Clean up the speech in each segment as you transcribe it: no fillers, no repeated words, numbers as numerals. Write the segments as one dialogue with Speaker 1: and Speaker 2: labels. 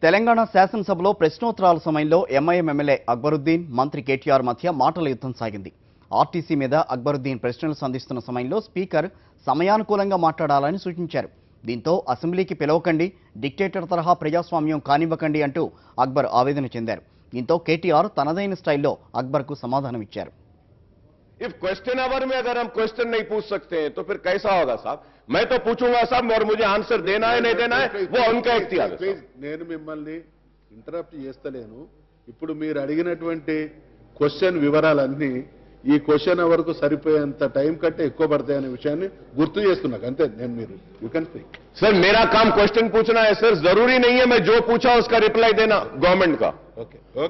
Speaker 1: తెలంగాణ శాసనసభలో ప్రశ్నోత్తరాల సమయంలో ఎంఐఎం ఎమ్మెల్యే అక్బరుద్దీన్ మంత్రి కేటీఆర్ మధ్య మాటల యుద్ధం సాగింది. ఆర్టీసీ మీద అక్బరుద్దీన్ ప్రశ్నలు సంధిస్తున్న సమయంలో స్పీకర్ సమయానుకూలంగా మాట్లాడాలని సూచించారు. దీంతో అసెంబ్లీకి పిలవకండి, డిక్టేటర్ తరహా ప్రజాస్వామ్యం కానివ్వకండి అంటూ అక్బర్ ఆవేదన చెందారు. దీంతో కేటీఆర్ తనదైన స్టైల్లో అక్బర్కు సమాధానం ఇచ్చారు.
Speaker 2: इफ क्वेश्चन आवर में अगर हम क्वेश्चन नहीं पूछ सकते हैं तो फिर कैसा होगा साहब? मैं तो पूछूंगा साहब और मुझे आंसर देना है नहीं देना है वो उनका इख्तियार है.
Speaker 3: నేను మిమ్మల్ని ఇంటరప్ట్ చేస్తలేను. ఇప్పుడు మీరు అడిగినటువంటి క్వశ్చన్ వివరాలన్నీ ఈ క్వశ్చన్ వరకు సరిపోయేంత టైం కంటే ఎక్కువ పడతాయనే విషయాన్ని గుర్తు చేస్తున్నాక అంతే. నేను మీరు యూ కెన్ స్పీక్.
Speaker 2: सर मेरा काम क्वेश्चन पूछना है सर, जरूरी नहीं है मैं जो पूछा उसका रिप्लाई देना गवर्नमेंट का.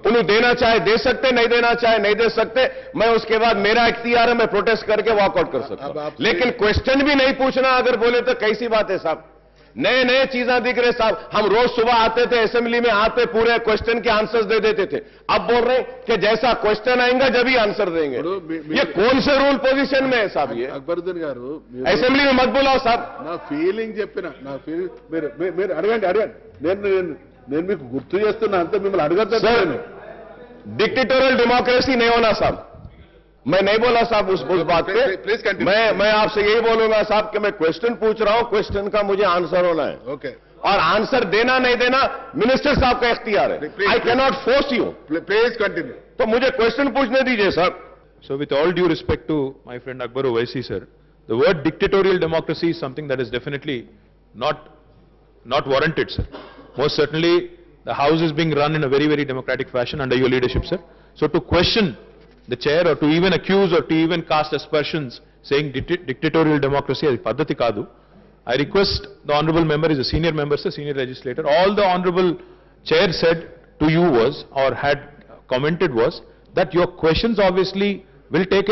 Speaker 2: उन्हें देना चाहे दे सकते, नहीं देना चाहे नहीं दे सकते. मैं उसके बाद मेरा इख्तियार है, मैं प्रोटेस्ट करके वॉकआउट कर सकता हूं. लेकिन क्वेश्चन भी नहीं पूछना अगर बोले तो कैसी बात है साहब? नए नए चीजें दिख रहे साहब. हम रोज सुबह आते थे असेंबली में, आते पूरे क्वेश्चन के आंसर्स दे देते थे. अब बोल रहे हैं कि जैसा क्वेश्चन आएगा जब ही आंसर देंगे. ये कौन से रूल पोजीशन में है साहब? ये
Speaker 3: అక్బరుద్దీన్ గారు
Speaker 2: असेंबली में मत बुलाओ साहब.
Speaker 3: నా ఫీలింగ్ చెప్పిన నా ఫీలింగ్ మీరు అడగండి. నేను మీకు గుర్తు చేస్తున్నా అంతే, మిమ్మల్ని అడగద్దు.
Speaker 2: डिक्टेटोरियल डेमोक्रेसी नहीं होना साहब. मैं नहीं बोला साहब उस बात पे.
Speaker 3: Please continue.
Speaker 2: मैं आपसे यही बोलूंगा साहब कि मैं क्वेश्चन पूछ रहा हूं, क्वेश्चन का मुझे आंसर होना है.
Speaker 3: ओके.
Speaker 2: और आंसर देना नहीं देना मिनिस्टर साहब का इख्तियार है. I can not force you.
Speaker 3: Please continue.
Speaker 2: तो मुझे क्वेश्चन पूछने दीजिए साहब.
Speaker 4: So with all due respect to my friend Akbar Owaisi sir, the word dictatorial democracy is something that is definitely not warranted, sir. Most certainly the house is being run in a very democratic fashion under your leadership, sir. So to question the chair or to even accuse or to even cast aspersions saying dictatorial democracy as paddhati kadu, I request the honorable member is a senior member, sir, senior legislator. All the honorable chair said to you was, or had commented was, that your questions obviously will take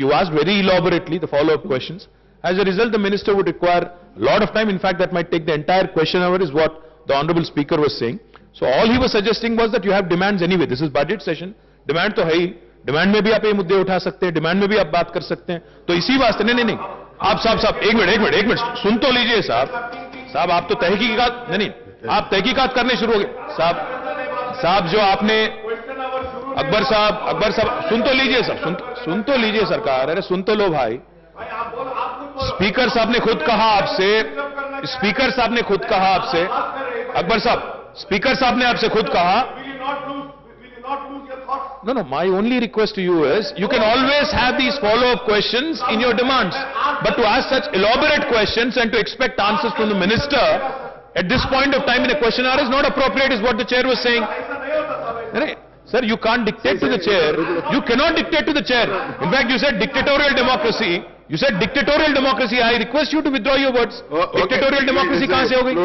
Speaker 4: you asked very elaborately the follow-up questions. As a result, the minister would require a lot of time. In fact, that might take the entire question hour is what the honorable speaker was saying. So all he was suggesting was that you have demands anyway. This is budget session. Demand तो है ही, demand में भी आप ये मुद्दे उठा सकते हैं, डिमांड में भी आप बात कर सकते हैं. तो इसी वास्ते नहीं आप साहब एक मिनट सुन तो लीजिए साहब आप तो तहकीकात नहीं आप तहकीकात करने शुरू हो गए साहब जो आपने अकबर साहब सुन तो लीजिए सुन तो लीजिए सरकार. अरे सुन तो लो भाई. स्पीकर साहब ने खुद कहा आपसे अकबर साहब, स्पीकर साहब ने आपसे खुद कहा. No, my only request to you is, you can always have these follow-up questions in your demands, but to ask such elaborate questions and to expect answers from the minister at this point of time in a question hour is not appropriate, is what the chair was saying. Sir, you can't dictate to the chair. You cannot dictate to the chair. In fact, you said dictatorial democracy. I request you to withdraw your words. Dictatorial democracy कहां से हो गई?